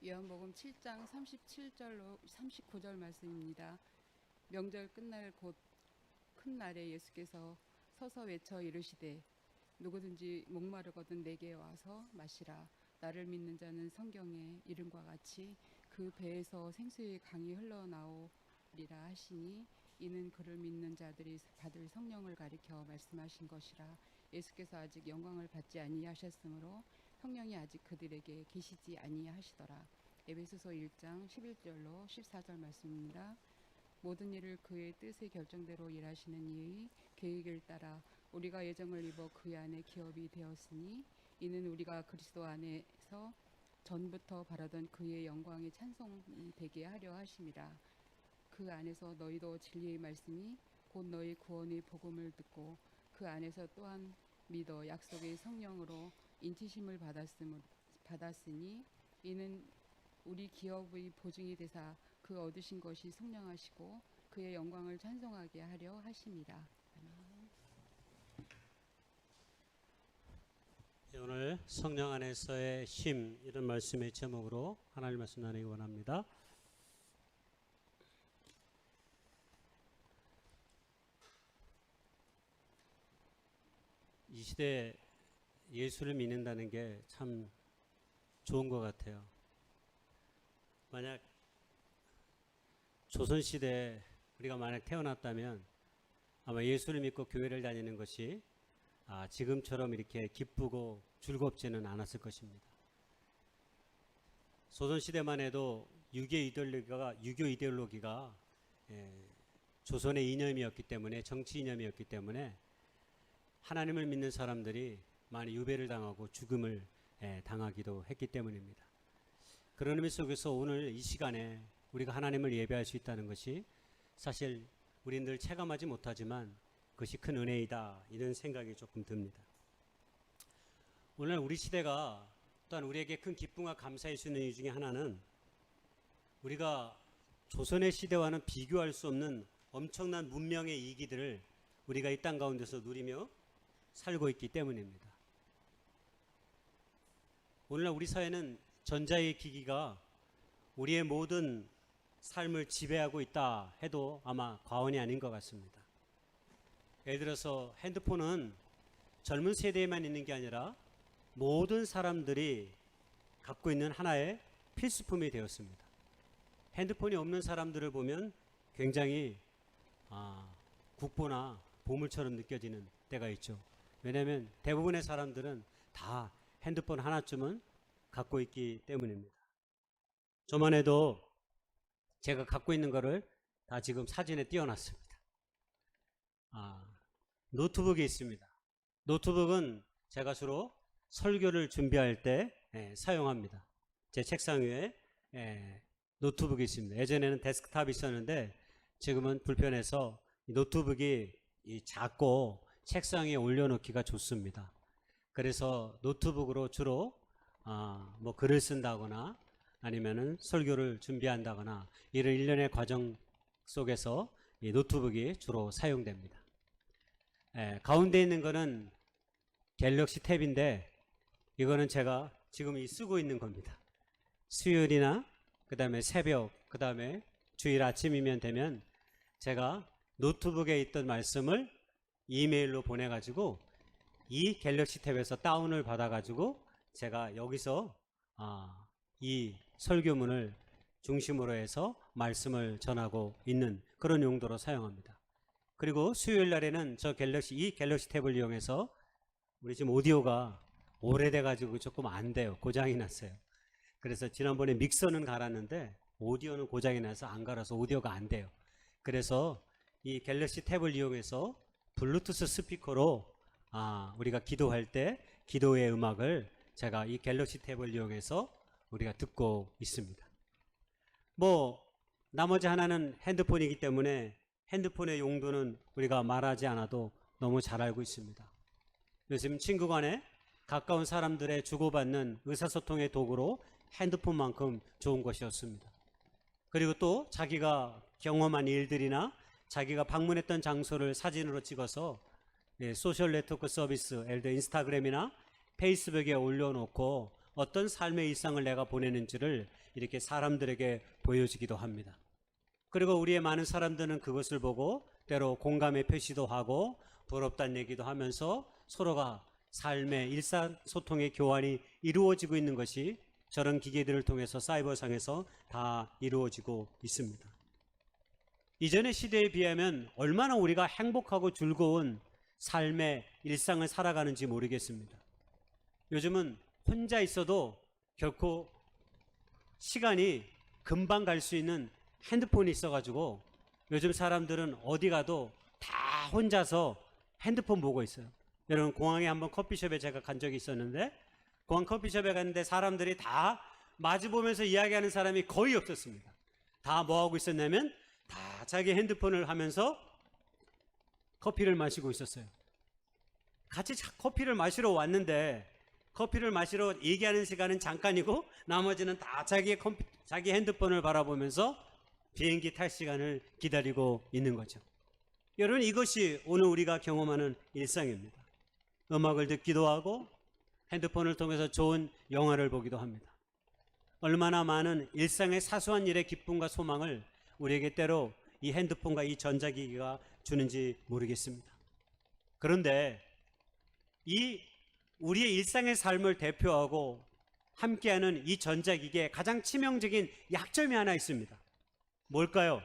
요한복음 7장 37절로 39절 말씀입니다. 명절 끝날 곧 큰 날에 예수께서 서서 외쳐 이르시되 누구든지 목마르거든 내게 와서 마시라. 나를 믿는 자는 성경의 이름과 같이 그 배에서 생수의 강이 흘러나오리라 하시니 이는 그를 믿는 자들이 받을 성령을 가리켜 말씀하신 것이라. 예수께서 아직 영광을 받지 아니하셨으므로 성령이 아직 그들에게 계시지 아니하시더라. 에베소서 1장 11절로 14절 말씀입니다. 모든 일을 그의 뜻의 결정대로 일하시는 이의 계획을 따라 우리가 예정을 입어 그 안에 기업이 되었으니 이는 우리가 그리스도 안에서 전부터 바라던 그의 영광의 찬송이 되게 하려 하심이라. 그 안에서 너희도 진리의 말씀이 곧 너희 구원의 복음을 듣고 그 안에서 또한 믿어 약속의 성령으로 인치심을 받았으니 이는 우리 기업의 보증이 되사 그 얻으신 것이 성령하시고 그의 영광을 찬송하게 하려 하심이라. 오늘 성령 안에서의 쉼, 이런 말씀의 제목으로 하나님 말씀 나누기 원합니다. 이 시대에 예수를 믿는다는 게 참 좋은 것 같아요. 만약 조선시대에 우리가 만약 태어났다면 아마 예수를 믿고 교회를 다니는 것이 지금처럼 이렇게 기쁘고 즐겁지는 않았을 것입니다. 조선시대만 해도 유교 이데올로기가 조선의 이념이었기 때문에, 정치 이념이었기 때문에 하나님을 믿는 사람들이 많이 유배를 당하고 죽음을 당하기도 했기 때문입니다. 그런 의미 속에서 오늘 이 시간에 우리가 하나님을 예배할 수 있다는 것이 사실 우리는 늘 체감하지 못하지만 그것이 큰 은혜이다, 이런 생각이 조금 듭니다. 오늘 우리 시대가 또한 우리에게 큰 기쁨과 감사일 수 있는 이유 중에 하나는 우리가 조선의 시대와는 비교할 수 없는 엄청난 문명의 이기들을 우리가 이 땅 가운데서 누리며 살고 있기 때문입니다. 오늘날 우리 사회는 전자의 기기가 우리의 모든 삶을 지배하고 있다 해도 아마 과언이 아닌 것 같습니다. 예를 들어서 핸드폰은 젊은 세대에만 있는 게 아니라 모든 사람들이 갖고 있는 하나의 필수품이 되었습니다. 핸드폰이 없는 사람들을 보면 굉장히 국보나 보물처럼 느껴지는 때가 있죠. 왜냐하면 대부분의 사람들은 다 핸드폰 하나쯤은 갖고 있기 때문입니다. 저만 해도 제가 갖고 있는 거를 다 지금 사진에 띄워놨습니다. 노트북이 있습니다. 노트북은 제가 주로 설교를 준비할 때 사용합니다. 제 책상 위에 노트북이 있습니다. 예전에는 데스크탑이 있었는데 지금은 불편해서 이 노트북이 작고 책상 위에 올려놓기가 좋습니다. 그래서 노트북으로 주로 뭐 글을 쓴다거나 아니면은 설교를 준비한다거나 이런 일련의 과정 속에서 이 노트북이 주로 사용됩니다. 가운데 있는 거는 갤럭시 탭인데 이거는 제가 지금 쓰고 있는 겁니다. 수요일이나 그 다음에 새벽, 그 다음에 주일 아침이면 되면 제가 노트북에 있던 말씀을 이메일로 보내가지고 이 갤럭시 탭에서 다운을 받아가지고 제가 여기서 이 설교문을 중심으로 해서 말씀을 전하고 있는 그런 용도로 사용합니다. 그리고 수요일 날에는 이 갤럭시 탭을 이용해서 우리 지금 오디오가 오래돼 가지고 조금 안 돼요. 고장이 났어요. 그래서 지난번에 믹서는 갈았는데 오디오는 고장이 나서 안 갈아서 오디오가 안 돼요. 그래서 이 갤럭시 탭을 이용해서 블루투스 스피커로 우리가 기도할 때 기도의 음악을 제가 이 갤럭시 탭을 이용해서 우리가 듣고 있습니다. 나머지 하나는 핸드폰이기 때문에 핸드폰의 용도는 우리가 말하지 않아도 너무 잘 알고 있습니다. 요즘 친구 간에 가까운 사람들의 주고받는 의사소통의 도구로 핸드폰만큼 좋은 것이 없습니다. 그리고 또 자기가 경험한 일들이나 자기가 방문했던 장소를 사진으로 찍어서 소셜 네트워크 서비스, 예를 들어 인스타그램이나 페이스북에 올려놓고 어떤 삶의 일상을 내가 보내는지를 이렇게 사람들에게 보여주기도 합니다. 그리고 우리의 많은 사람들은 그것을 보고 때로 공감의 표시도 하고 부럽다는 얘기도 하면서 서로가 삶의 일상소통의 교환이 이루어지고 있는 것이 저런 기계들을 통해서 사이버상에서 다 이루어지고 있습니다. 이전의 시대에 비하면 얼마나 우리가 행복하고 즐거운 삶의 일상을 살아가는지 모르겠습니다. 요즘은 혼자 있어도 결코 시간이 금방 갈 수 있는 핸드폰이 있어가지고 요즘 사람들은 어디 가도 다 혼자서 핸드폰 보고 있어요. 여러분, 공항에 한번 커피숍에 제가 간 적이 있었는데, 공항 커피숍에 갔는데 사람들이 다 마주보면서 이야기하는 사람이 거의 없었습니다. 다 뭐하고 있었냐면 다 자기 핸드폰을 하면서 커피를 마시고 있었어요. 같이 커피를 마시러 왔는데 커피를 마시러 얘기하는 시간은 잠깐이고 나머지는 다 자기 핸드폰을 바라보면서 비행기 탈 시간을 기다리고 있는 거죠. 여러분, 이것이 오늘 우리가 경험하는 일상입니다. 음악을 듣기도 하고 핸드폰을 통해서 좋은 영화를 보기도 합니다. 얼마나 많은 일상의 사소한 일의 기쁨과 소망을 우리에게 때로 이 핸드폰과 이 전자기기가 주는지 모르겠습니다. 그런데 이 우리의 일상의 삶을 대표하고 함께하는 이 전자기기에 가장 치명적인 약점이 하나 있습니다. 뭘까요?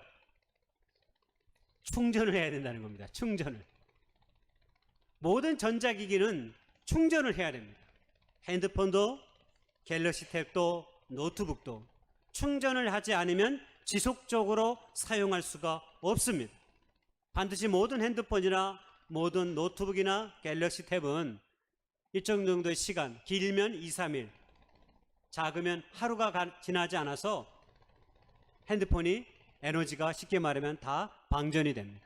충전을 해야 된다는 겁니다. 충전을. 모든 전자기기는 충전을 해야 됩니다. 핸드폰도, 갤럭시 탭도, 노트북도 충전을 하지 않으면 지속적으로 사용할 수가 없습니다. 반드시 모든 핸드폰이나 모든 노트북이나 갤럭시 탭은 일정 정도의 시간, 길면 2, 3일, 작으면 하루가 지나지 않아서 핸드폰이 에너지가 쉽게 말하면 다 방전이 됩니다.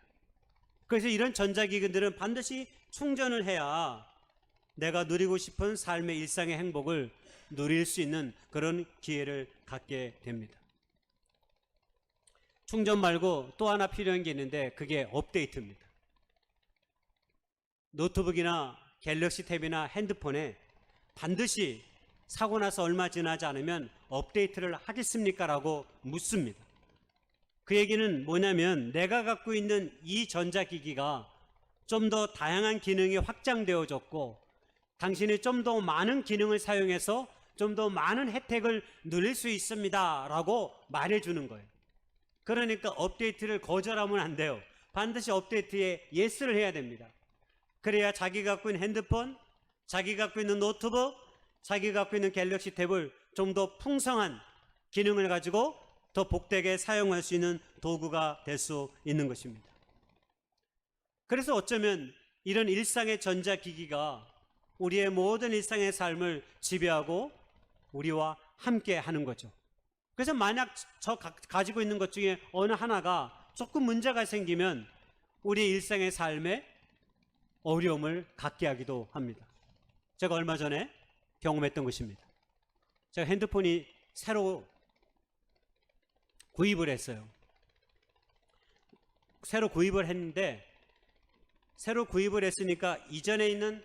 그래서 이런 전자기기들은 반드시 충전을 해야 내가 누리고 싶은 삶의 일상의 행복을 누릴 수 있는 그런 기회를 갖게 됩니다. 충전 말고 또 하나 필요한 게 있는데 그게 업데이트입니다. 노트북이나 갤럭시 탭이나 핸드폰에 반드시 사고 나서 얼마 지나지 않으면 업데이트를 하겠습니까? 라고 묻습니다. 그 얘기는 뭐냐면 내가 갖고 있는 이 전자기기가 좀 더 다양한 기능이 확장되어졌고 당신이 좀 더 많은 기능을 사용해서 좀 더 많은 혜택을 누릴 수 있습니다 라고 말해주는 거예요. 그러니까 업데이트를 거절하면 안 돼요. 반드시 업데이트에 예스를 해야 됩니다. 그래야 자기가 갖고 있는 핸드폰, 자기가 갖고 있는 노트북, 자기가 갖고 있는 갤럭시 탭을 좀 더 풍성한 기능을 가지고 더 복되게 사용할 수 있는 도구가 될 수 있는 것입니다. 그래서 어쩌면 이런 일상의 전자기기가 우리의 모든 일상의 삶을 지배하고 우리와 함께 하는 거죠. 그래서 만약 저 가지고 있는 것 중에 어느 하나가 조금 문제가 생기면 우리의 일상의 삶에 어려움을 갖게 하기도 합니다. 제가 얼마 전에 경험했던 것입니다. 제가 핸드폰이 새로 구입을 했어요. 새로 구입을 했는데 새로 구입을 했으니까 이전에 있는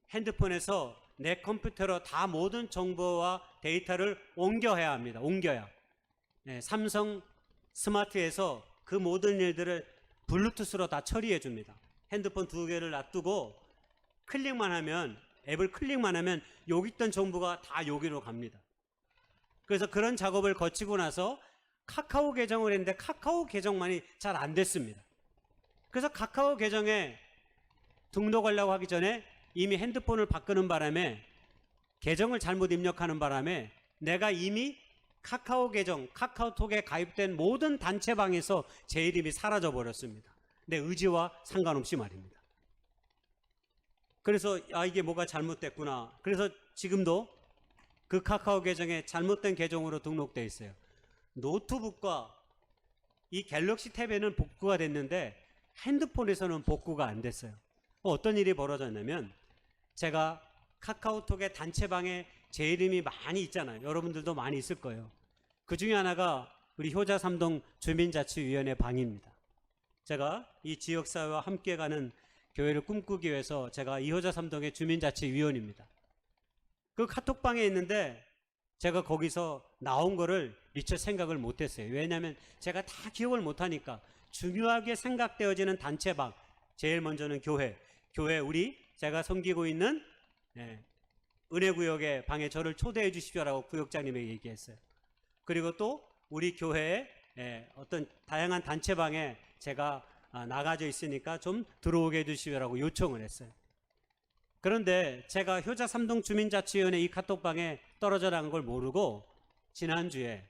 핸드폰에서 내 컴퓨터로 다 모든 정보와 데이터를 옮겨야 합니다. 옮겨야. 네, 삼성 스마트에서 그 모든 일들을 블루투스로 다 처리해 줍니다. 핸드폰 두 개를 놔두고 클릭만 하면, 앱을 클릭만 하면 여기 있던 정보가 다 여기로 갑니다. 그래서 그런 작업을 거치고 나서 카카오 계정을 했는데 카카오 계정만이 잘 안 됐습니다. 그래서 카카오 계정에 등록하려고 하기 전에 이미 핸드폰을 바꾸는 바람에 계정을 잘못 입력하는 바람에 내가 이미 카카오 계정, 카카오톡에 가입된 모든 단체방에서 제 이름이 사라져 버렸습니다. 내 의지와 상관없이 말입니다. 그래서 이게 뭐가 잘못됐구나. 그래서 지금도 그 카카오 계정에 잘못된 계정으로 등록되어 있어요. 노트북과 이 갤럭시 탭에는 복구가 됐는데 핸드폰에서는 복구가 안 됐어요. 어떤 일이 벌어졌냐면 제가 카카오톡의 단체방에 제 이름이 많이 있잖아요. 여러분들도 많이 있을 거예요. 그 중에 하나가 우리 효자 3동 주민자치위원회 방입니다. 제가 이 지역사회와 함께 가는 교회를 꿈꾸기 위해서 제가 이 효자 3동의 주민자치위원입니다. 그 카톡방에 있는데 제가 거기서 나온 거를 미처 생각을 못했어요. 왜냐하면 제가 다 기억을 못하니까. 중요하게 생각되어지는 단체방, 제일 먼저는 교회 우리 제가 섬기고 있는 은혜구역의 방에 저를 초대해 주십시오라고 구역장님에게 얘기했어요. 그리고 또 우리 교회에 어떤 다양한 단체방에 제가 나가져 있으니까 좀 들어오게 해주시오라고 요청을 했어요. 그런데 제가 효자 삼동 주민자치위원회 이 카톡방에 떨어져 나간 걸 모르고 지난주에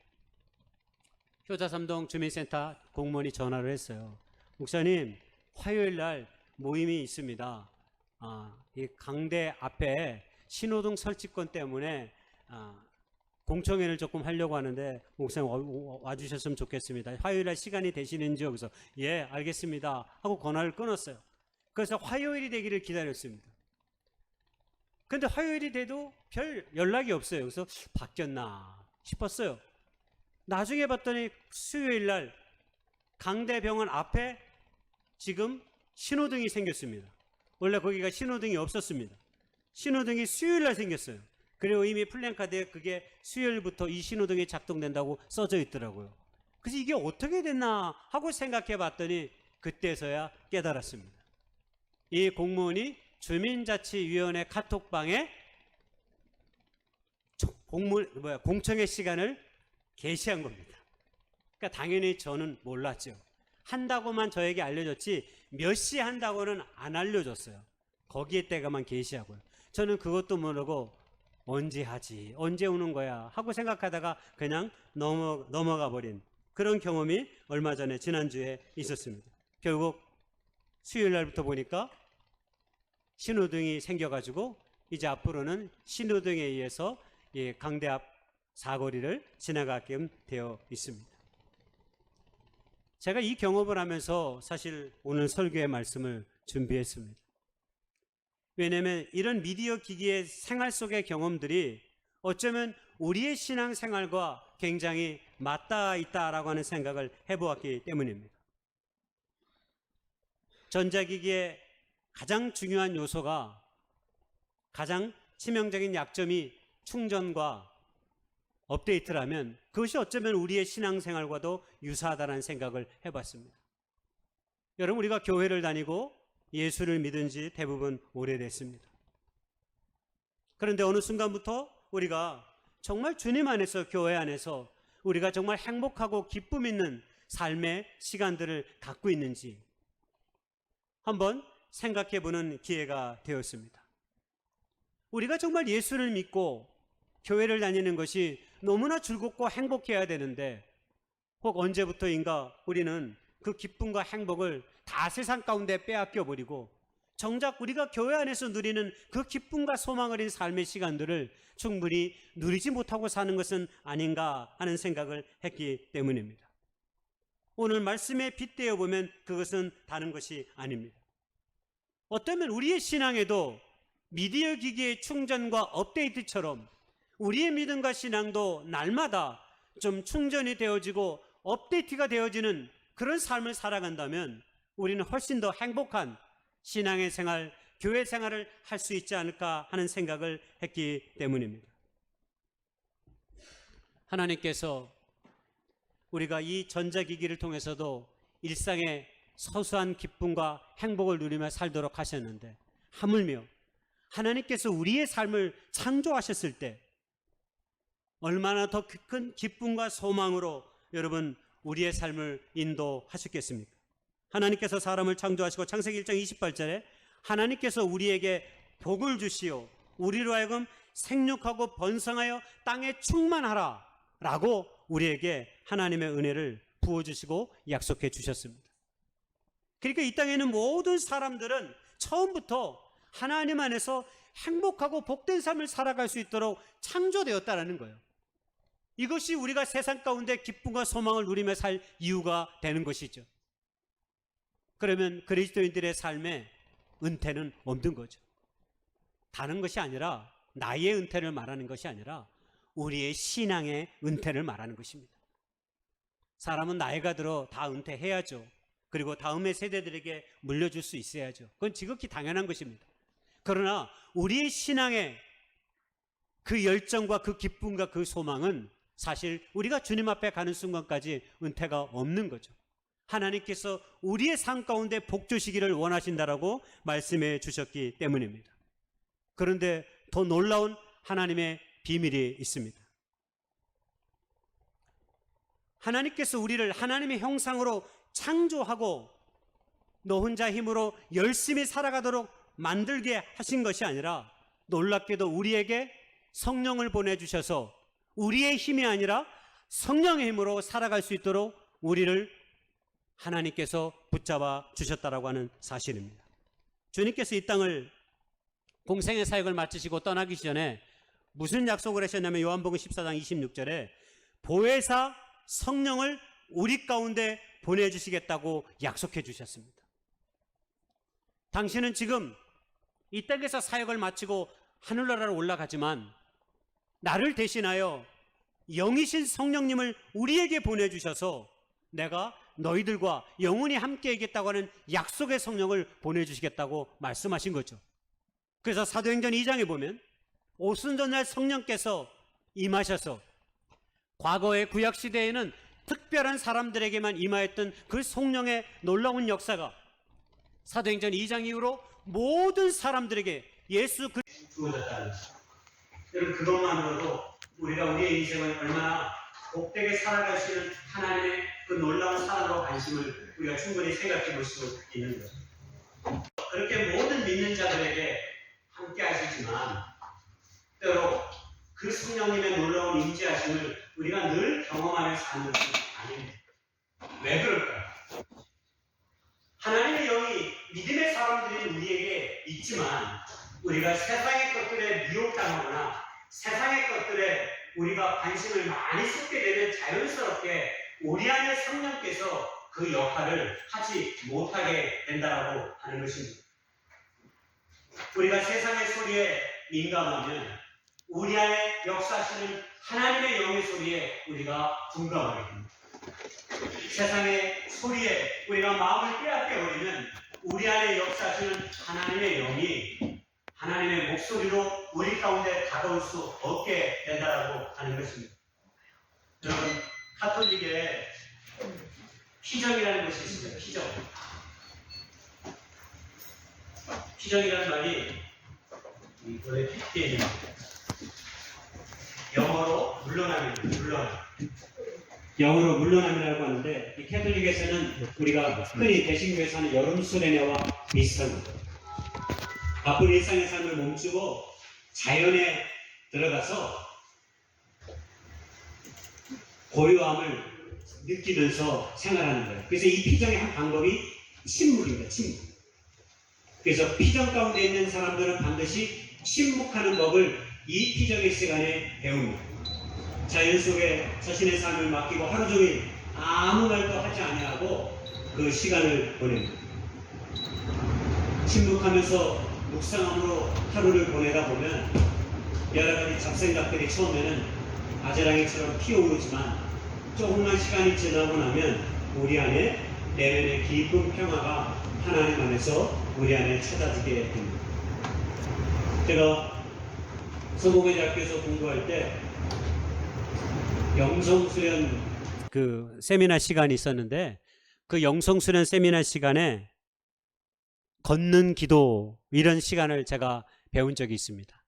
효자 삼동 주민센터 공무원이 전화를 했어요. 목사님, 화요일 날 모임이 있습니다. 이 강대 앞에 신호등 설치권 때문에 공청회를 조금 하려고 하는데 목사님 와주셨으면 좋겠습니다. 화요일 날 시간이 되시는지요? 그래서 예, 알겠습니다 하고 전화를 끊었어요. 그래서 화요일이 되기를 기다렸습니다. 근데 화요일이 돼도 별 연락이 없어요. 그래서 바뀌었나 싶었어요. 나중에 봤더니 수요일 날 강대병원 앞에 지금 신호등이 생겼습니다. 원래 거기가 신호등이 없었습니다. 신호등이 수요일 날 생겼어요. 그리고 이미 플랜카드에 그게 수요일부터 이 신호등이 작동된다고 써져 있더라고요. 그래서 이게 어떻게 됐나 하고 생각해 봤더니 그때서야 깨달았습니다. 이 공무원이 주민자치위원회 카톡방에 공청회 시간을 게시한 겁니다. 그러니까 당연히 저는 몰랐죠. 한다고만 저에게 알려줬지 몇 시에 한다고는 안 알려줬어요. 거기에 때가만 게시하고요. 저는 그것도 모르고 언제 하지, 언제 오는 거야 하고 생각하다가 그냥 넘어가 버린 그런 경험이 얼마 전에 지난주에 있었습니다. 결국 수요일 날부터 보니까 신호등이 생겨가지고 이제 앞으로는 신호등에 의해서 강대 앞 사거리를 지나가게 되어 있습니다. 제가 이 경험을 하면서 사실 오늘 설교의 말씀을 준비했습니다. 왜냐하면 이런 미디어 기기의 생활 속의 경험들이 어쩌면 우리의 신앙생활과 굉장히 맞닿아 있다라고 하는 생각을 해보았기 때문입니다. 전자기기의 가장 중요한 요소가, 가장 치명적인 약점이 충전과 업데이트라면 그것이 어쩌면 우리의 신앙생활과도 유사하다는 생각을 해봤습니다. 여러분, 우리가 교회를 다니고 예수를 믿은 지 대부분 오래됐습니다. 그런데 어느 순간부터 우리가 정말 주님 안에서, 교회 안에서 우리가 정말 행복하고 기쁨 있는 삶의 시간들을 갖고 있는지 한번 생각해 보는 기회가 되었습니다. 우리가 정말 예수를 믿고 교회를 다니는 것이 너무나 즐겁고 행복해야 되는데 혹 언제부터인가 우리는 그 기쁨과 행복을 다 세상 가운데 빼앗겨 버리고 정작 우리가 교회 안에서 누리는 그 기쁨과 소망 어린 삶의 시간들을 충분히 누리지 못하고 사는 것은 아닌가 하는 생각을 했기 때문입니다. 오늘 말씀에 빗대어 보면 그것은 다른 것이 아닙니다. 어쩌면 우리의 신앙에도 미디어 기기의 충전과 업데이트처럼 우리의 믿음과 신앙도 날마다 좀 충전이 되어지고 업데이트가 되어지는 그런 삶을 살아간다면 우리는 훨씬 더 행복한 신앙의 생활, 교회 생활을 할 수 있지 않을까 하는 생각을 했기 때문입니다. 하나님께서 우리가 이 전자기기를 통해서도 일상의 소소한 기쁨과 행복을 누리며 살도록 하셨는데 하물며 하나님께서 우리의 삶을 창조하셨을 때 얼마나 더 큰 기쁨과 소망으로 여러분 우리의 삶을 인도하셨겠습니까? 하나님께서 사람을 창조하시고 창세기 1장 28절에 하나님께서 우리에게 복을 주시오 우리로 하여금 생육하고 번성하여 땅에 충만하라 라고 우리에게 하나님의 은혜를 부어주시고 약속해 주셨습니다. 그러니까 이 땅에 있는 모든 사람들은 처음부터 하나님 안에서 행복하고 복된 삶을 살아갈 수 있도록 창조되었다는 거예요. 이것이 우리가 세상 가운데 기쁨과 소망을 누리며 살 이유가 되는 것이죠. 그러면 그리스도인들의 삶에 은퇴는 없는 거죠. 다른 것이 아니라 나의 은퇴를 말하는 것이 아니라 우리의 신앙의 은퇴를 말하는 것입니다. 사람은 나이가 들어 다 은퇴해야죠. 그리고 다음의 세대들에게 물려줄 수 있어야죠. 그건 지극히 당연한 것입니다. 그러나 우리의 신앙의 그 열정과 그 기쁨과 그 소망은 사실 우리가 주님 앞에 가는 순간까지 은퇴가 없는 거죠. 하나님께서 우리의 삶 가운데 복 주시기를 원하신다라고 말씀해 주셨기 때문입니다. 그런데 더 놀라운 하나님의 비밀이 있습니다. 하나님께서 우리를 하나님의 형상으로 창조하고 너 혼자 힘으로 열심히 살아가도록 만들게 하신 것이 아니라 놀랍게도 우리에게 성령을 보내주셔서 우리의 힘이 아니라 성령의 힘으로 살아갈 수 있도록 우리를 하나님께서 붙잡아 주셨다라고 하는 사실입니다. 주님께서 이 땅을 공생의 사역을 마치시고 떠나기 전에 무슨 약속을 하셨냐면 요한복음 14장 26절에 보혜사 성령을 우리 가운데 보내주시겠다고 약속해 주셨습니다. 당신은 지금 이 땅에서 사역을 마치고 하늘나라로 올라가지만 나를 대신하여 영이신 성령님을 우리에게 보내주셔서 내가 너희들과 영원히 함께 있겠다고 하는 약속의 성령을 보내주시겠다고 말씀하신 거죠. 그래서 사도행전 2장에 보면 오순절날 성령께서 임하셔서 과거의 구약시대에는 특별한 사람들에게만 임하였던 그 성령의 놀라운 역사가 사도행전 2장 이후로 모든 사람들에게 예수 그리스도가 주어졌다는 것입니다. 여러분 그것만으로도 우리가 우리의 인생을 얼마나 복되게 살아갈 수 있는 하나님의 그 놀라운 사랑과 관심을 우리가 충분히 생각해 볼 수 있는 거죠. 그렇게 모든 믿는 자들에게 함께 하시지만 때로 그 성령님의 놀라운 임재하심을 우리가 늘 경험하며 사는 것이 아닙니다. 왜 그럴까요? 하나님의 영이 믿음의 사람들인 우리에게 있지만 우리가 세상의 것들에 미혹당하거나 세상의 것들에 우리가 관심을 많이 쏟게 되면 자연스럽게 우리 안에 성령께서 그 역할을 하지 못하게 된다라고 하는 것입니다. 우리가 세상의 소리에 민감하면 우리 안에 역사하시는 하나님의 영의 소리에 우리가 둔감하게 됩니다. 세상의 소리에 우리가 마음을 빼앗겨 버리면 우리 안에 역사하시는 하나님의 영이 하나님의 목소리로 우리 가운데 다가올 수 없게 된다라고 하는 것입니다. 여러분 카톨릭에 피정이라는 것이 있습니다. 피정이라는 말이 원래 피티입니다. 영어로 물러남입니다. 영어로 물러남이라고 하는데 이 캐톨릭에서는 우리가 흔히 대신교에서 하는 여름 수련회와 비슷한 거죠. 바쁜 일상의 삶을 멈추고 자연에 들어가서 고요함을 느끼면서 생활하는 거예요. 그래서 이 피정의 한 방법이 침묵입니다. 침묵. 그래서 피정 가운데 있는 사람들은 반드시 침묵하는 법을 이 피정의 시간에 배웁니다. 자연 속에 자신의 삶을 맡기고 하루 종일 아무 말도 하지 아니하고 그 시간을 보냅니다. 침묵하면서 묵상함으로 하루를 보내다 보면 여러 가지 잡생각들이 처음에는 아재랑이처럼 피어오르지만 조금만 시간이 지나고 나면 우리 안에 내면의 깊은 평화가 하나님 안에서 우리 안에 찾아지게 됩니다. 제가 서공회대학교에서 공부할 때 영성수련 그 세미나 시간이 있었는데 그 영성수련 세미나 시간에 걷는 기도 이런 시간을 제가 배운 적이 있습니다.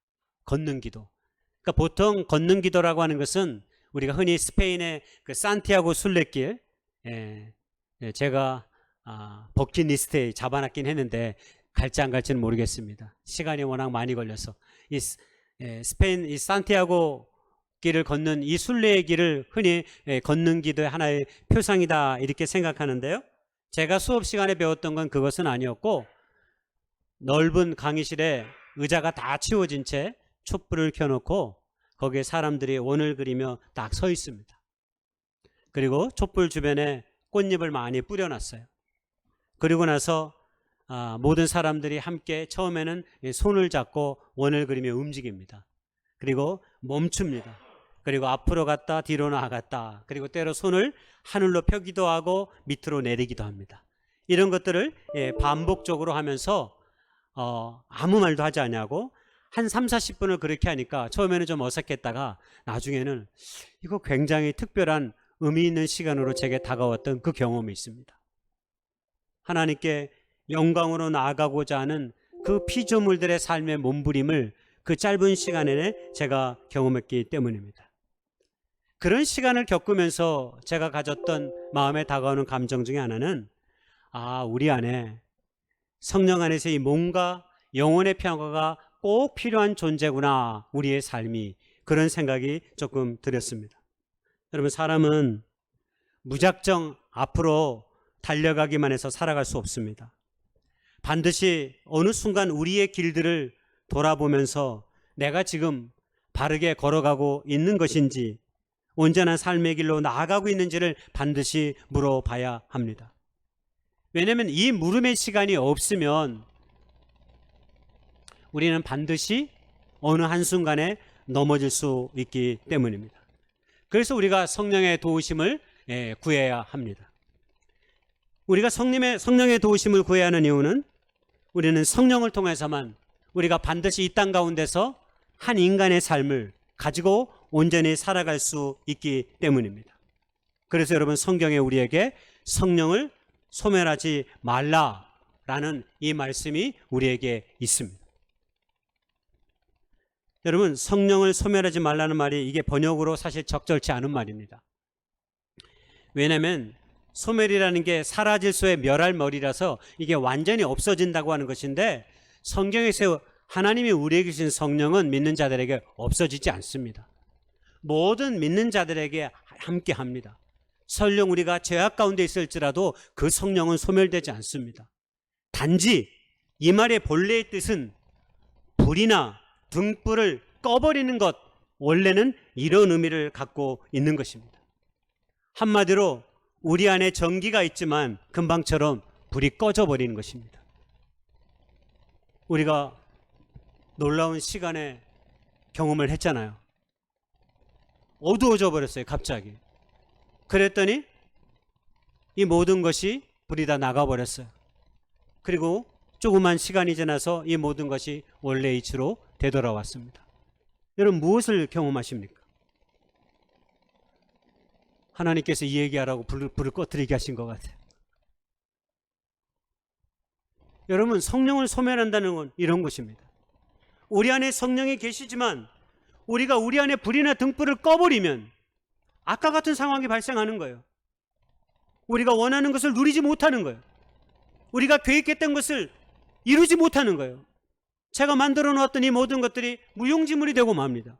걷는 기도. 그러니까 보통 걷는 기도라고 하는 것은 우리가 흔히 스페인의 그 산티아고 순례길, 제가 버킷리스트에 잡아놨긴 했는데 갈지 안 갈지는 모르겠습니다. 시간이 워낙 많이 걸려서 이 스페인 이 산티아고 길을 걷는 이 순례의 길을 흔히 걷는 기도의 하나의 표상이다 이렇게 생각하는데요. 제가 수업 시간에 배웠던 건 그것은 아니었고 넓은 강의실에 의자가 다 치워진 채 촛불을 켜놓고 거기에 사람들이 원을 그리며 딱 서 있습니다. 그리고 촛불 주변에 꽃잎을 많이 뿌려놨어요. 그리고 나서 모든 사람들이 함께 처음에는 손을 잡고 원을 그리며 움직입니다. 그리고 멈춥니다. 그리고 앞으로 갔다 뒤로 나갔다. 그리고 때로 손을 하늘로 펴기도 하고 밑으로 내리기도 합니다. 이런 것들을 반복적으로 하면서 아무 말도 하지 않냐고 한 3, 40분을 그렇게 하니까 처음에는 좀 어색했다가 나중에는 이거 굉장히 특별한 의미 있는 시간으로 제게 다가왔던 그 경험이 있습니다. 하나님께 영광으로 나아가고자 하는 그 피조물들의 삶의 몸부림을 그 짧은 시간에 제가 경험했기 때문입니다. 그런 시간을 겪으면서 제가 가졌던 마음에 다가오는 감정 중에 하나는 우리 안에 성령 안에서 이 몸과 영혼의 평화가 꼭 필요한 존재구나, 우리의 삶이. 그런 생각이 조금 들었습니다. 여러분, 사람은 무작정 앞으로 달려가기만 해서 살아갈 수 없습니다. 반드시 어느 순간 우리의 길들을 돌아보면서 내가 지금 바르게 걸어가고 있는 것인지, 온전한 삶의 길로 나아가고 있는지를 반드시 물어봐야 합니다. 왜냐하면 이 물음의 시간이 없으면 우리는 반드시 어느 한순간에 넘어질 수 있기 때문입니다. 그래서 우리가 성령의 도우심을 구해야 합니다. 우리가 성령의 도우심을 구해야 하는 이유는 우리는 성령을 통해서만 우리가 반드시 이 땅 가운데서 한 인간의 삶을 가지고 온전히 살아갈 수 있기 때문입니다. 그래서 여러분, 성경에 우리에게 성령을 소멸하지 말라라는 이 말씀이 우리에게 있습니다. 여러분, 성령을 소멸하지 말라는 말이 이게 번역으로 사실 적절치 않은 말입니다. 왜냐하면 소멸이라는 게 사라질 수의 멸할 머리라서 이게 완전히 없어진다고 하는 것인데, 성경에서 하나님이 우리에게 주신 성령은 믿는 자들에게 없어지지 않습니다. 모든 믿는 자들에게 함께 합니다. 설령 우리가 죄악 가운데 있을지라도 그 성령은 소멸되지 않습니다. 단지 이 말의 본래의 뜻은 불이나 등불을 꺼버리는 것, 원래는 이런 의미를 갖고 있는 것입니다. 한마디로 우리 안에 전기가 있지만 금방처럼 불이 꺼져버리는 것입니다. 우리가 놀라운 시간에 경험을 했잖아요. 어두워져 버렸어요, 갑자기. 그랬더니 이 모든 것이 불이 다 나가버렸어요. 그리고 조그만 시간이 지나서 이 모든 것이 원래의 이치로 되돌아왔습니다. 여러분, 무엇을 경험하십니까? 하나님께서 이 얘기하라고 불을 꺼뜨리게 하신 것 같아요. 여러분, 성령을 소멸한다는 건 이런 것입니다. 우리 안에 성령이 계시지만 우리가 우리 안에 불이나 등불을 꺼버리면 아까 같은 상황이 발생하는 거예요. 우리가 원하는 것을 누리지 못하는 거예요. 우리가 계획했던 것을 이루지 못하는 거예요. 제가 만들어 놓았던 이 모든 것들이 무용지물이 되고 맙니다.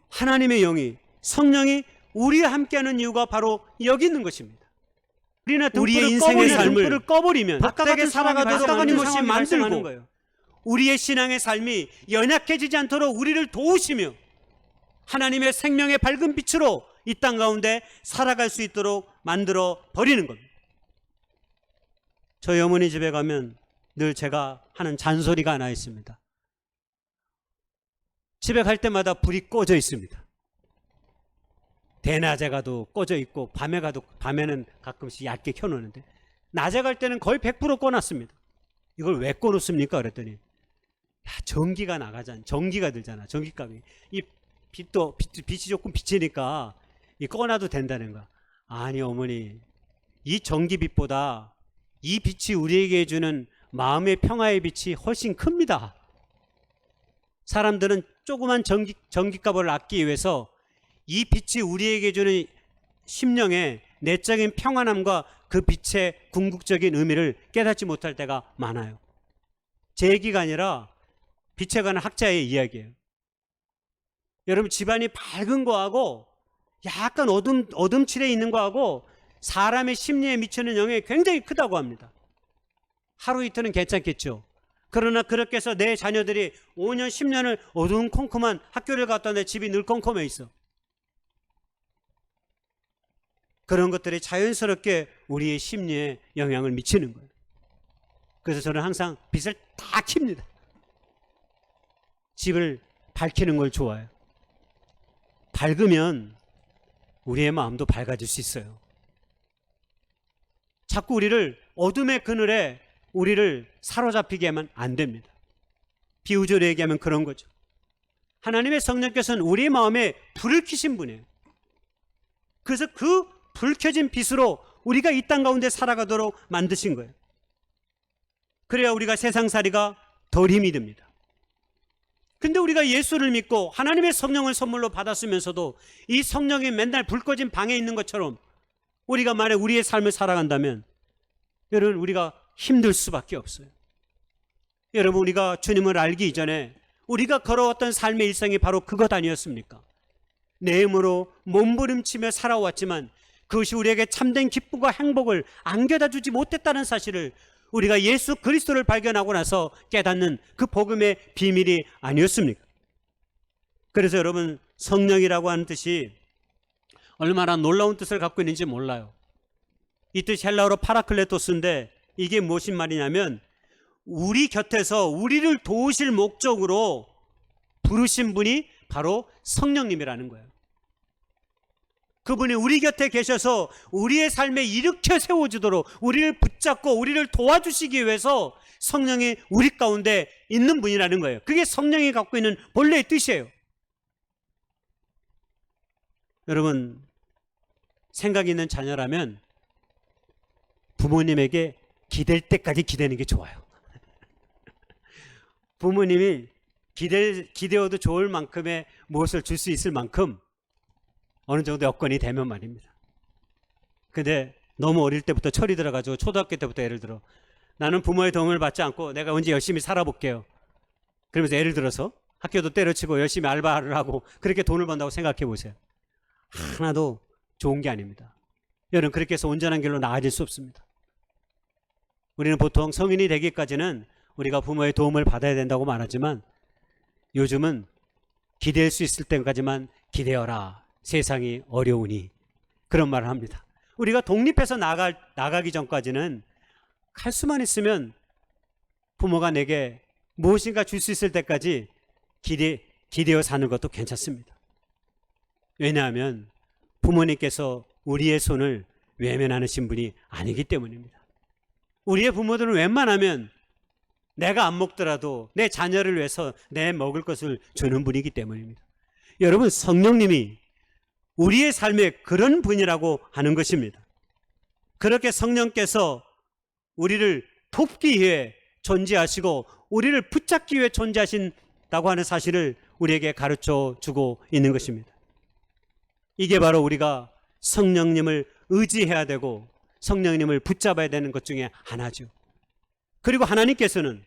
하나님의 영이, 성령이 우리와 함께하는 이유가 바로 여기 있는 것입니다. 우리의 인생의 삶을 꺼버리면 박대게 살아가도록 끊임없이 만들고 거예요. 우리의 신앙의 삶이 연약해지지 않도록 우리를 도우시며 하나님의 생명의 밝은 빛으로 이 땅 가운데 살아갈 수 있도록 만들어 버리는 겁니다. 저희 어머니 집에 가면 늘 제가 하는 잔소리가 하나 있습니다. 집에 갈 때마다 불이 꺼져 있습니다. 대낮에 가도 꺼져 있고 밤에는 가끔씩 얇게 켜놓는데 낮에 갈 때는 거의 100% 꺼놨습니다. 이걸 왜 꺼놓습니까? 그랬더니 전기가 나가잖아. 전기가 들잖아. 전기값이. 이 빛이 조금 비치니까 이 꺼놔도 된다는 거야. 아니 어머니, 이 전기빛보다 이 빛이 우리에게 주는 마음의 평화의 빛이 훨씬 큽니다. 사람들은 조그만 전기값을 아끼기 위해서 이 빛이 우리에게 주는 심령의 내적인 평안함과 그 빛의 궁극적인 의미를 깨닫지 못할 때가 많아요. 제 얘기가 아니라 빛에 관한 학자의 이야기예요. 여러분, 집안이 밝은 거하고 약간 어둠칠해 있는 거하고 사람의 심리에 미치는 영향이 굉장히 크다고 합니다. 하루 이틀은 괜찮겠죠. 그러나 그렇게 해서 내 자녀들이 5년 10년을 어두컴컴한 학교를 갔다 내 집이 늘 컴컴해 있어. 그런 것들이 자연스럽게 우리의 심리에 영향을 미치는 거예요. 그래서 저는 항상 빛을 다 킵니다. 집을 밝히는 걸 좋아해요. 밝으면 우리의 마음도 밝아질 수 있어요. 자꾸 우리를 어둠의 그늘에 우리를 사로잡히게 하면 안 됩니다. 비유적으로 얘기하면 그런 거죠. 하나님의 성령께서는 우리 마음에 불을 켜신 분이에요. 그래서 그 불 켜진 빛으로 우리가 이 땅 가운데 살아가도록 만드신 거예요. 그래야 우리가 세상살이가 덜 힘이 듭니다. 근데 우리가 예수를 믿고 하나님의 성령을 선물로 받았으면서도 이 성령이 맨날 불 꺼진 방에 있는 것처럼 우리가 만약 우리의 삶을 살아간다면 여러분 우리가 힘들 수밖에 없어요. 여러분 우리가 주님을 알기 이전에 우리가 걸어왔던 삶의 일상이 바로 그것 아니었습니까? 내 힘으로 몸부림치며 살아왔지만 그것이 우리에게 참된 기쁨과 행복을 안겨다 주지 못했다는 사실을 우리가 예수 그리스도를 발견하고 나서 깨닫는 그 복음의 비밀이 아니었습니까? 그래서 여러분 성령이라고 하는 뜻이 얼마나 놀라운 뜻을 갖고 있는지 몰라요. 이 뜻이 헬라어로 파라클레토스인데 이게 무슨 말이냐면 우리 곁에서 우리를 도우실 목적으로 부르신 분이 바로 성령님이라는 거예요. 그분이 우리 곁에 계셔서 우리의 삶에 일으켜 세워주도록 우리를 붙잡고 우리를 도와주시기 위해서 성령이 우리 가운데 있는 분이라는 거예요. 그게 성령이 갖고 있는 본래의 뜻이에요. 여러분 생각 있는 자녀라면 부모님에게 기댈 때까지 기대는 게 좋아요. 부모님이 기대어도 좋을 만큼의 무엇을 줄 수 있을 만큼 어느 정도 여건이 되면 말입니다. 근데 너무 어릴 때부터 철이 들어가지고 초등학교 때부터 예를 들어 나는 부모의 도움을 받지 않고 내가 언제 열심히 살아볼게요. 그러면서 예를 들어서 학교도 때려치고 열심히 알바를 하고 그렇게 돈을 번다고 생각해 보세요. 하나도 좋은 게 아닙니다. 여러분 그렇게 해서 온전한 길로 나아질 수 없습니다. 우리는 보통 성인이 되기까지는 우리가 부모의 도움을 받아야 된다고 말하지만 요즘은 기댈 수 있을 때까지만 기대어라. 세상이 어려우니 그런 말을 합니다. 우리가 독립해서 나가기 전까지는 갈 수만 있으면 부모가 내게 무엇인가 줄 수 있을 때까지 기대어 사는 것도 괜찮습니다. 왜냐하면 부모님께서 우리의 손을 외면하신 분이 아니기 때문입니다. 우리의 부모들은 웬만하면 내가 안 먹더라도 내 자녀를 위해서 내 먹을 것을 주는 분이기 때문입니다. 여러분 성령님이 우리의 삶에 그런 분이라고 하는 것입니다. 그렇게 성령께서 우리를 돕기 위해 존재하시고 우리를 붙잡기 위해 존재하신다고 하는 사실을 우리에게 가르쳐 주고 있는 것입니다. 이게 바로 우리가 성령님을 의지해야 되고 성령님을 붙잡아야 되는 것 중에 하나죠. 그리고 하나님께서는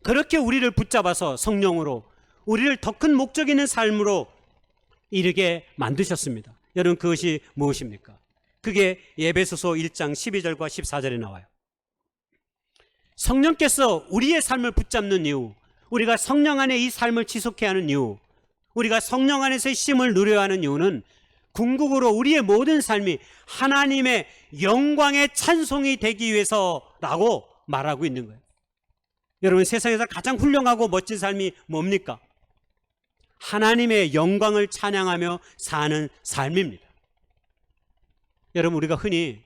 그렇게 우리를 붙잡아서 성령으로 우리를 더 큰 목적 있는 삶으로 이르게 만드셨습니다. 여러분 그것이 무엇입니까? 그게 에베소서 1장 12절과 14절에 나와요. 성령께서 우리의 삶을 붙잡는 이유, 우리가 성령 안에 이 삶을 지속해야 하는 이유, 우리가 성령 안에서의 쉼을 누려야 하는 이유는 궁극으로 우리의 모든 삶이 하나님의 영광의 찬송이 되기 위해서라고 말하고 있는 거예요. 여러분 세상에서 가장 훌륭하고 멋진 삶이 뭡니까? 하나님의 영광을 찬양하며 사는 삶입니다. 여러분 우리가 흔히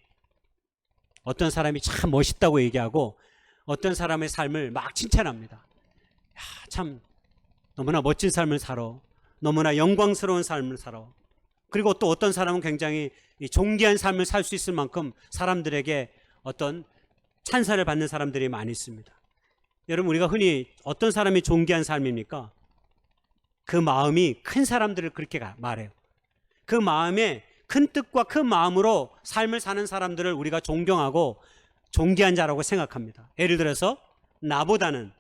어떤 사람이 참 멋있다고 얘기하고 어떤 사람의 삶을 막 칭찬합니다. 야, 참 너무나 멋진 삶을 살아. 너무나 영광스러운 삶을 살아. 그리고 또 어떤 사람은 굉장히 존귀한 삶을 살 수 있을 만큼 사람들에게 어떤 찬사를 받는 사람들이 많이 있습니다. 여러분 우리가 흔히 어떤 사람이 존귀한 삶입니까? 그 마음이 큰 사람들을 그렇게 말해요. 그 마음에 큰 뜻과 큰 마음으로 삶을 사는 사람들을 우리가 존경하고 존귀한 자라고 생각합니다. 예를 들어서 나보다는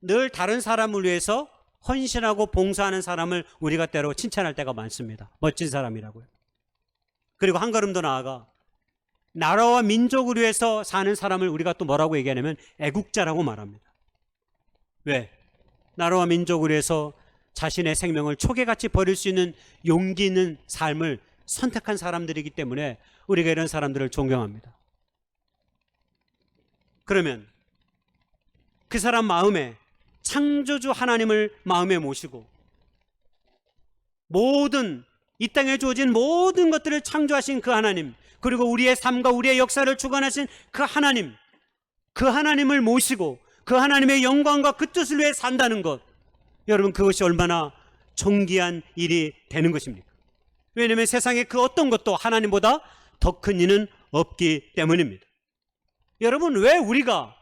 늘 다른 사람을 위해서 헌신하고 봉사하는 사람을 우리가 때로 칭찬할 때가 많습니다. 멋진 사람이라고요. 그리고 한 걸음 더 나아가 나라와 민족을 위해서 사는 사람을 우리가 또 뭐라고 얘기하냐면 애국자라고 말합니다. 왜? 나라와 민족을 위해서 자신의 생명을 초계같이 버릴 수 있는 용기 있는 삶을 선택한 사람들이기 때문에 우리가 이런 사람들을 존경합니다. 그러면 그 사람 마음에 창조주 하나님을 마음에 모시고 모든 이 땅에 주어진 모든 것들을 창조하신 그 하나님, 그리고 우리의 삶과 우리의 역사를 주관하신 그 하나님, 그 하나님을 모시고 그 하나님의 영광과 그 뜻을 위해 산다는 것, 여러분 그것이 얼마나 존귀한 일이 되는 것입니까? 왜냐하면 세상에 그 어떤 것도 하나님보다 더 큰 이는 없기 때문입니다. 여러분, 왜 우리가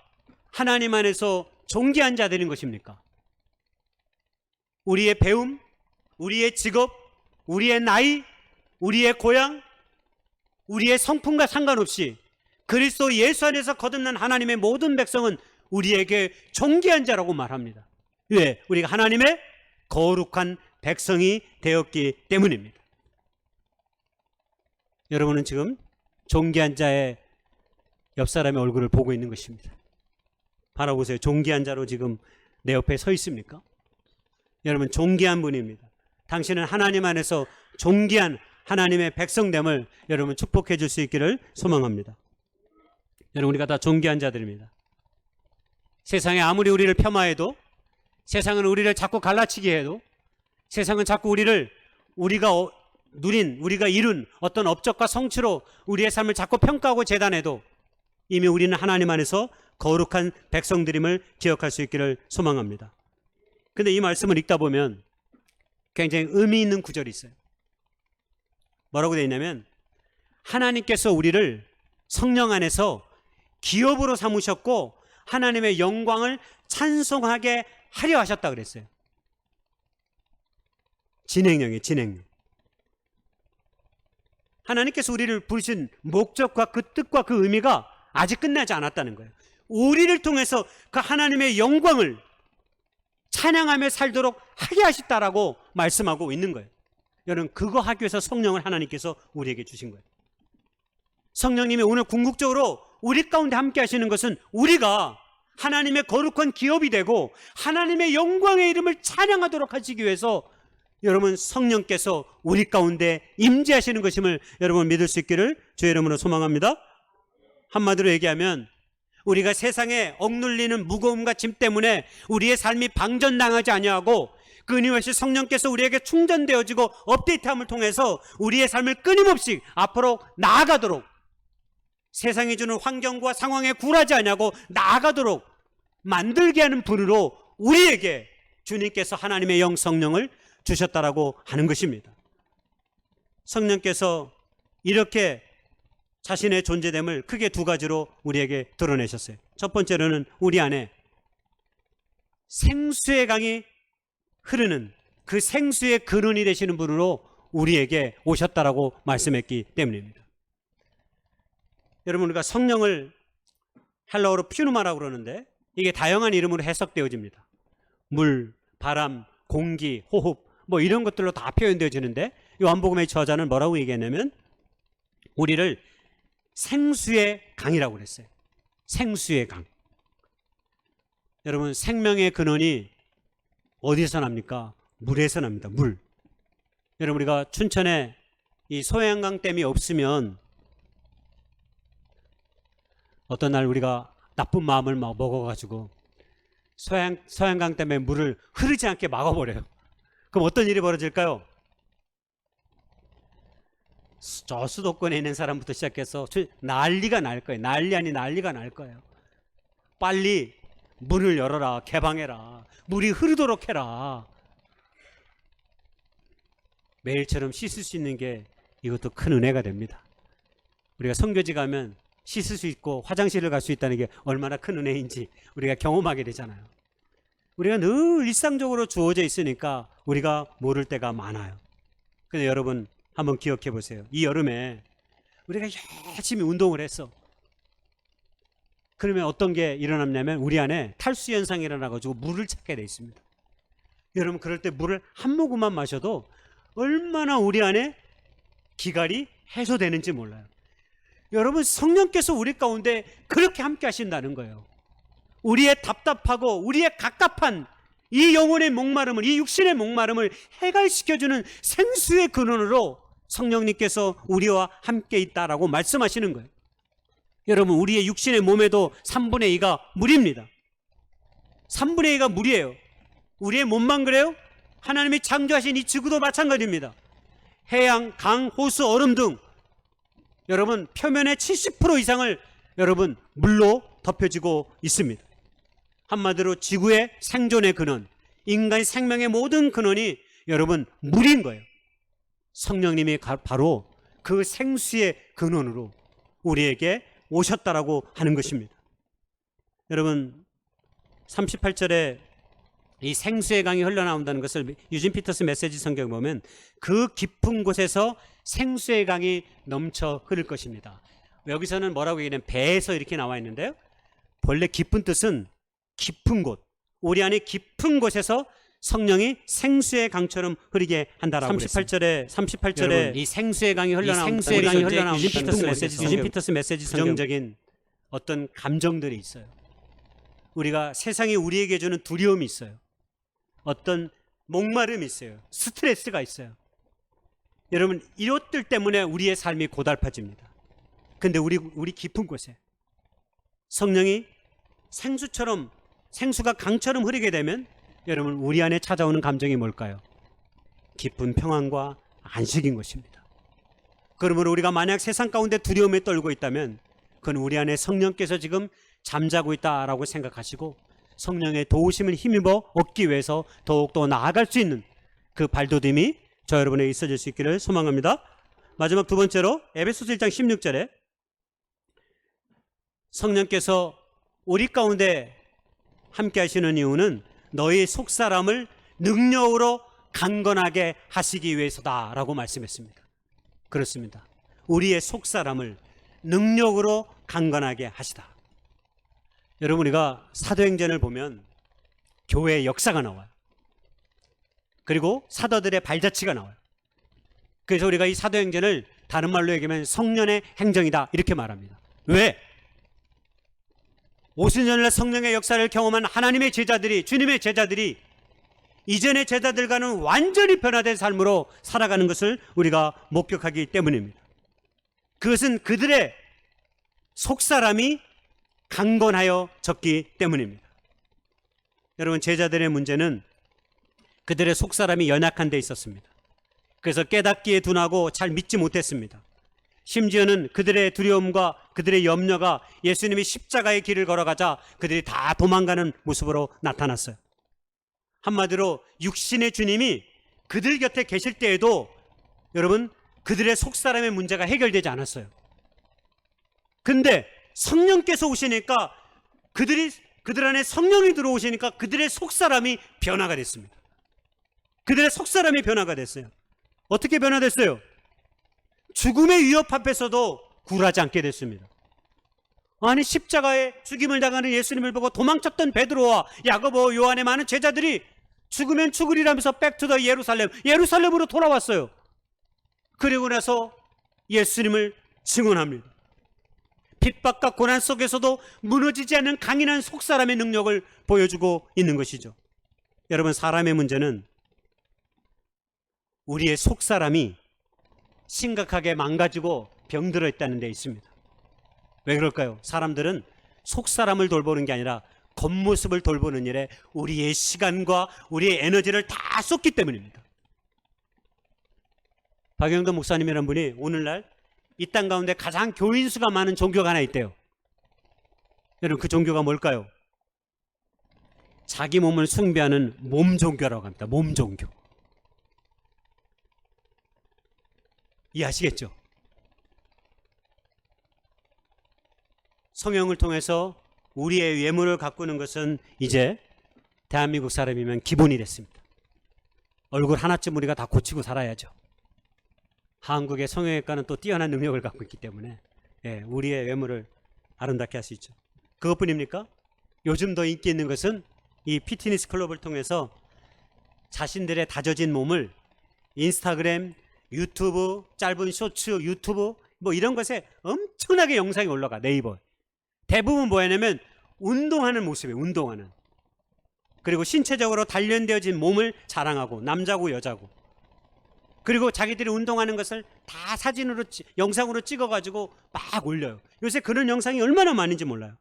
하나님 안에서 존귀한 자들인 것입니까? 우리의 배움, 우리의 직업, 우리의 나이, 우리의 고향, 우리의 성품과 상관없이 그리스도 예수 안에서 거듭난 하나님의 모든 백성은 우리에게 존귀한 자라고 말합니다. 왜? 우리가 하나님의 거룩한 백성이 되었기 때문입니다. 여러분은 지금 존귀한 자의 옆 사람의 얼굴을 보고 있는 것입니다. 바라보세요. 존귀한 자로 지금 내 옆에 서 있습니까? 여러분, 존귀한 분입니다. 당신은 하나님 안에서 존귀한 하나님의 백성됨을 여러분 축복해 줄 수 있기를 소망합니다. 여러분, 우리가 다 존귀한 자들입니다. 세상에 아무리 우리를 폄하해도, 세상은 우리를 자꾸 갈라치게 해도, 세상은 자꾸 우리가 우리가 이룬 어떤 업적과 성취로 우리의 삶을 자꾸 평가하고 재단해도 이미 우리는 하나님 안에서 거룩한 백성들임을 기억할 수 있기를 소망합니다. 근데 이 말씀을 읽다 보면 굉장히 의미 있는 구절이 있어요. 뭐라고 되어 있냐면, 하나님께서 우리를 성령 안에서 기업으로 삼으셨고 하나님의 영광을 찬송하게 하려 하셨다 그랬어요. 진행형이에요. 진행형. 하나님께서 우리를 부르신 목적과 그 뜻과 그 의미가 아직 끝나지 않았다는 거예요. 우리를 통해서 그 하나님의 영광을 찬양하며 살도록 하게 하셨다라고 말씀하고 있는 거예요. 여러분, 그거 하기 위해서 성령을 하나님께서 우리에게 주신 거예요. 성령님이 오늘 궁극적으로 우리 가운데 함께 하시는 것은 우리가 하나님의 거룩한 기업이 되고 하나님의 영광의 이름을 찬양하도록 하시기 위해서 여러분 성령께서 우리 가운데 임재하시는 것임을 여러분 믿을 수 있기를 주의 이름으로 소망합니다. 한마디로 얘기하면 우리가 세상에 억눌리는 무거움과 짐 때문에 우리의 삶이 방전당하지 아니하고 끊임없이 성령께서 우리에게 충전되어지고 업데이트함을 통해서 우리의 삶을 끊임없이 앞으로 나아가도록, 세상이 주는 환경과 상황에 굴하지 아니하고 나아가도록 만들게 하는 분으로 우리에게 주님께서 하나님의 영 성령을 주셨다라고 하는 것입니다. 성령께서 이렇게 자신의 존재됨을 크게 두 가지로 우리에게 드러내셨어요. 첫 번째로는 우리 안에 생수의 강이 흐르는 그 생수의 근원이 되시는 분으로 우리에게 오셨다라고 말씀했기 때문입니다. 여러분, 우리가 성령을 헬라어로 퓨누마라고 그러는데 이게 다양한 이름으로 해석되어집니다. 물, 바람, 공기, 호흡 뭐 이런 것들로 다 표현되어지는데 요한복음의 저자는 뭐라고 얘기했냐면 우리를 생수의 강이라고 그랬어요. 생수의 강. 여러분, 생명의 근원이 어디서 납니까? 물에서 납니다. 물. 여러분, 우리가 춘천에 이 소양강 댐이 없으면 어떤 날 우리가 나쁜 마음을 막 먹어가지고 소양강 댐에 물을 흐르지 않게 막아버려요. 그럼 어떤 일이 벌어질까요? 저 수도권에 있는 사람부터 시작해서 난리가 날 거예요. 난리 아니 난리가 날 거예요. 빨리 문을 열어라. 개방해라. 물이 흐르도록 해라. 매일처럼 씻을 수 있는 게 이것도 큰 은혜가 됩니다. 우리가 선교지 가면 씻을 수 있고 화장실을 갈 수 있다는 게 얼마나 큰 은혜인지 우리가 경험하게 되잖아요. 우리가 늘 일상적으로 주어져 있으니까 우리가 모를 때가 많아요. 근데 여러분 한번 기억해 보세요. 이 여름에 우리가 열심히 운동을 했어. 그러면 어떤 게 일어났냐면 우리 안에 탈수 현상이 일어나가지고 물을 찾게 돼 있습니다. 여러분, 그럴 때 물을 한 모금만 마셔도 얼마나 우리 안에 기갈이 해소되는지 몰라요. 여러분, 성령께서 우리 가운데 그렇게 함께 하신다는 거예요. 우리의 답답하고 우리의 갑갑한 이 영혼의 목마름을, 이 육신의 목마름을 해갈시켜주는 생수의 근원으로 성령님께서 우리와 함께 있다라고 말씀하시는 거예요. 여러분, 우리의 육신의 몸에도 3분의 2가 물입니다. 3분의 2가 물이에요. 우리의 몸만 그래요? 하나님이 창조하신 이 지구도 마찬가지입니다. 해양, 강, 호수, 얼음 등 여러분 표면의 70% 이상을 여러분 물로 덮여지고 있습니다. 한마디로 지구의 생존의 근원, 인간의 생명의 모든 근원이 여러분 물인 거예요. 성령님이 바로 그 생수의 근원으로 우리에게 오셨다라고 하는 것입니다. 여러분 38절에 이 생수의 강이 흘러나온다는 것을 유진 피터스 메시지 성경에 보면 그 깊은 곳에서 생수의 강이 넘쳐 흐를 것입니다. 여기서는 뭐라고 얘기하냐면 배에서 이렇게 나와 있는데요. 본래 깊은 뜻은 깊은 곳, 우리 안에 깊은 곳에서 성령이 생수의 강처럼 흐르게 한다라고 38절에 이 생수의 강이 흘러나온다는 유진 피터스 메시지 부정적인 어떤 감정들이 있어요. 우리가 세상이 우리에게 주는 두려움이 있어요. 어떤 목마름이 있어요. 스트레스가 있어요. 여러분 이것들 때문에 우리의 삶이 고달파집니다. 근데 우리 깊은 곳에 성령이 생수가 강처럼 흐르게 되면 여러분 우리 안에 찾아오는 감정이 뭘까요? 깊은 평안과 안식인 것입니다. 그러므로 우리가 만약 세상 가운데 두려움에 떨고 있다면 그건 우리 안에 성령께서 지금 잠자고 있다라고 생각하시고 성령의 도우심을 힘입어 얻기 위해서 더욱더 나아갈 수 있는 그 발돋움이 저 여러분에게 있어질 수 있기를 소망합니다. 마지막 두 번째로 에베소서 1장 16절에 성령께서 우리 가운데 함께 하시는 이유는 너희 속사람을 능력으로 강건하게 하시기 위해서다라고 말씀했습니다. 그렇습니다. 우리의 속사람을 능력으로 강건하게 하시다. 여러분 우리가 사도행전을 보면 교회의 역사가 나와요. 그리고 사도들의 발자취가 나와요. 그래서 우리가 이 사도행전을 다른 말로 얘기하면 성령의 행정이다 이렇게 말합니다. 왜? 오순절날 성령의 역사를 경험한 하나님의 제자들이, 주님의 제자들이 이전의 제자들과는 완전히 변화된 삶으로 살아가는 것을 우리가 목격하기 때문입니다. 그것은 그들의 속사람이 강건하여졌기 때문입니다. 여러분 제자들의 문제는 그들의 속사람이 연약한 데 있었습니다. 그래서 깨닫기에 둔하고 잘 믿지 못했습니다. 심지어는 그들의 두려움과 그들의 염려가 예수님이 십자가의 길을 걸어가자 그들이 다 도망가는 모습으로 나타났어요. 한마디로 육신의 주님이 그들 곁에 계실 때에도 여러분 그들의 속사람의 문제가 해결되지 않았어요. 근데 성령께서 오시니까 그들 안에 성령이 들어오시니까 그들의 속사람이 변화가 됐습니다. 그들의 속사람이 변화가 됐어요. 어떻게 변화됐어요? 죽음의 위협 앞에서도 굴하지 않게 됐습니다. 아니 십자가에 죽임을 당하는 예수님을 보고 도망쳤던 베드로와 야고보, 요한의 많은 제자들이 죽으면 죽으리라면서 백투더 예루살렘으로 돌아왔어요. 그리고 나서 예수님을 증언합니다. 핍박과 고난 속에서도 무너지지 않는 강인한 속사람의 능력을 보여주고 있는 것이죠. 여러분 사람의 문제는 우리의 속사람이 심각하게 망가지고 병들어 있다는 데 있습니다. 왜 그럴까요? 사람들은 속사람을 돌보는 게 아니라 겉모습을 돌보는 일에 우리의 시간과 우리의 에너지를 다 쏟기 때문입니다. 박영도 목사님이라는 분이 오늘날 이 땅 가운데 가장 교인 수가 많은 종교가 하나 있대요. 여러분 그 종교가 뭘까요? 자기 몸을 숭배하는 몸 종교라고 합니다. 몸 종교. 이해하시겠죠? 성령을 통해서 우리의 외모를 가꾸는 것은 이제 대한민국 사람이면 기본이 됐습니다. 얼굴 하나쯤 우리가 다 고치고 살아야죠. 한국의 성형외과는 또 뛰어난 능력을 갖고 있기 때문에 우리의 외모를 아름답게 할 수 있죠. 그것뿐입니까? 요즘 더 인기 있는 것은 이 피트니스 클럽을 통해서 자신들의 다져진 몸을 인스타그램, 유튜브, 짧은 쇼츠, 유튜브 뭐 이런 것에 엄청나게 영상이 올라가. 네이버 대부분 뭐냐면 운동하는 모습이에요. 운동하는. 그리고 신체적으로 단련되어진 몸을 자랑하고 남자고 여자고. 그리고 자기들이 운동하는 것을 다 사진으로 영상으로 찍어가지고 막 올려요. 요새 그런 영상이 얼마나 많은지 몰라요.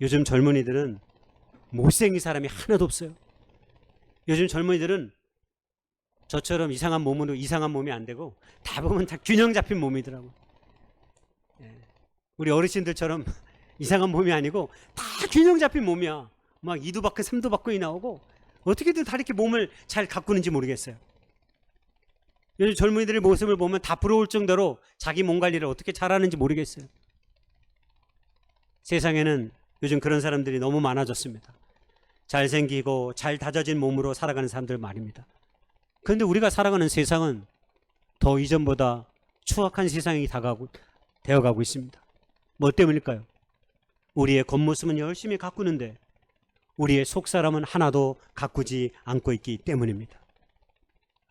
요즘 젊은이들은 못생긴 사람이 하나도 없어요. 요즘 젊은이들은 저처럼 이상한 몸이 안 되고 다 보면 다 균형 잡힌 몸이더라고요. 우리 어르신들처럼 이상한 몸이 아니고 다 균형 잡힌 몸이야. 막 2도 받고 3도 받고 나오고 어떻게든 다 이렇게 몸을 잘 가꾸는지 모르겠어요. 요즘 젊은이들의 모습을 보면 다 부러울 정도로 자기 몸 관리를 어떻게 잘하는지 모르겠어요. 세상에는 요즘 그런 사람들이 너무 많아졌습니다. 잘생기고 잘 다져진 몸으로 살아가는 사람들 말입니다. 그런데 우리가 살아가는 세상은 더 이전보다 추악한 세상이 되어가고 있습니다. 뭐 때문일까요? 우리의 겉모습은 열심히 가꾸는데 우리의 속사람은 하나도 가꾸지 않고 있기 때문입니다.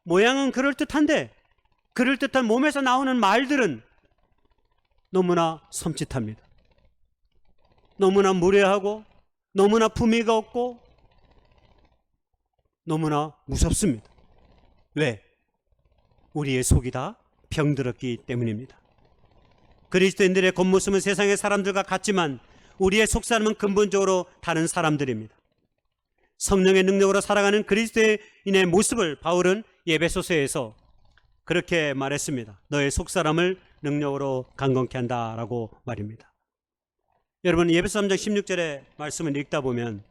모양은 그럴듯한데 그럴듯한 몸에서 나오는 말들은 너무나 섬찟합니다. 너무나 무례하고 너무나 품위가 없고 너무나 무섭습니다. 왜? 우리의 속이 다 병들었기 때문입니다. 그리스도인들의 겉모습은 세상의 사람들과 같지만 우리의 속사람은 근본적으로 다른 사람들입니다. 성령의 능력으로 살아가는 그리스도인의 모습을 바울은 에베소서에서 그렇게 말했습니다. 너의 속사람을 능력으로 강건케 한다라고 말입니다. 여러분, 에베소 3장 16절의 말씀을 읽다 보면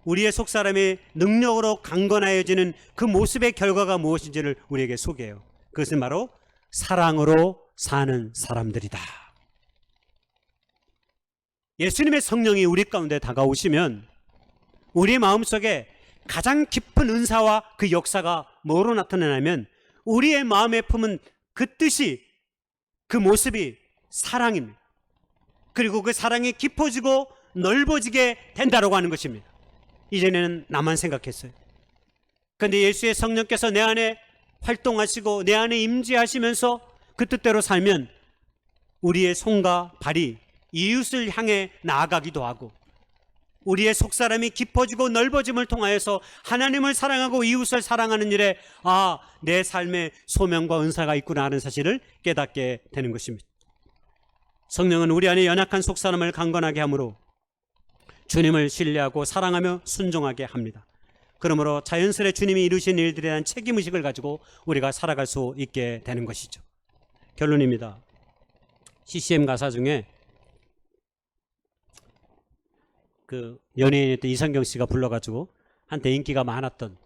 우리의 속사람이 능력으로 강건하여지는 그 모습의 결과가 무엇인지를 우리에게 소개해요. 그것은 바로 사랑으로 사는 사람들이다. 예수님의 성령이 우리 가운데 다가오시면 우리의 마음속에 가장 깊은 은사와 그 역사가 뭐로 나타나냐면 우리의 마음에 품은 그 뜻이, 그 모습이 사랑입니다. 그리고 그 사랑이 깊어지고 넓어지게 된다고 하는 것입니다. 이전에는 나만 생각했어요. 그런데 예수의 성령께서 내 안에 활동하시고 내 안에 임재하시면서 그 뜻대로 살면 우리의 손과 발이 이웃을 향해 나아가기도 하고 우리의 속사람이 깊어지고 넓어짐을 통하여서 하나님을 사랑하고 이웃을 사랑하는 일에 내 삶에 소명과 은사가 있구나 하는 사실을 깨닫게 되는 것입니다. 성령은 우리 안에 연약한 속사람을 강건하게 하므로 주님을 신뢰하고 사랑하며 순종하게 합니다. 그러므로 자연스레 주님이 이루신 일들에 대한 책임의식을 가지고 우리가 살아갈 수 있게 되는 것이죠. 결론입니다. CCM 가사 중에 그 연예인이었던 이성경 씨가 불러가지고 한때 인기가 많았던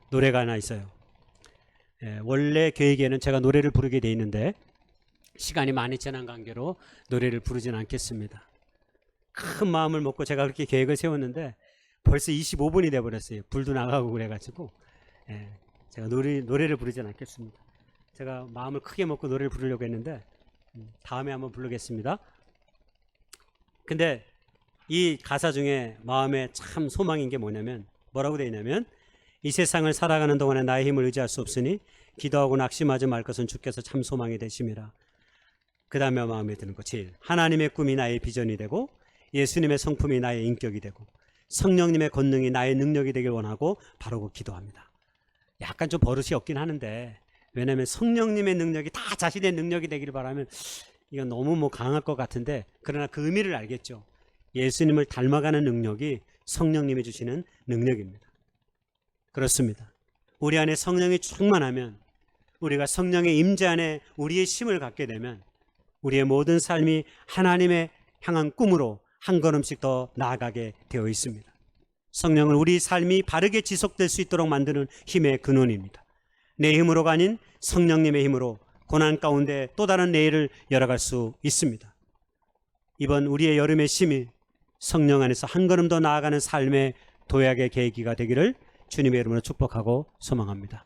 노래가 하나 있어요. 원래 계획에는 제가 노래를 부르게 돼 있는데 시간이 많이 지난 관계로 노래를 부르진 않겠습니다. 큰 마음을 먹고 제가 그렇게 계획을 세웠는데 벌써 25분이 돼버렸어요. 불도 나가고 그래가지고 제가 노래를 부르진 않겠습니다. 제가 마음을 크게 먹고 노래를 부르려고 했는데 다음에 한번 부르겠습니다. 근데 이 가사 중에 마음에 참 소망인 게 뭐냐면 뭐라고 되어 있냐면 이 세상을 살아가는 동안에 나의 힘을 의지할 수 없으니 기도하고 낙심하지 말 것은 주께서 참 소망이 되심이라. 그 다음에 마음에 드는 거 제일 하나님의 꿈이 나의 비전이 되고 예수님의 성품이 나의 인격이 되고 성령님의 권능이 나의 능력이 되길 원하고 바르고 기도합니다. 약간 좀 버릇이 없긴 하는데 왜냐하면 성령님의 능력이 다 자신의 능력이 되기를 바라면 이건 너무 강할 것 같은데 그러나 그 의미를 알겠죠. 예수님을 닮아가는 능력이 성령님이 주시는 능력입니다. 그렇습니다. 우리 안에 성령이 충만하면 우리가 성령의 임재 안에 우리의 힘을 갖게 되면 우리의 모든 삶이 하나님의 향한 꿈으로 한 걸음씩 더 나아가게 되어 있습니다. 성령은 우리 삶이 바르게 지속될 수 있도록 만드는 힘의 근원입니다. 내 힘으로가 아닌 성령님의 힘으로 고난 가운데 또 다른 내일을 열어갈 수 있습니다. 이번 우리의 여름의 심이 성령 안에서 한 걸음 더 나아가는 삶의 도약의 계기가 되기를 주님의 이름으로 축복하고 소망합니다.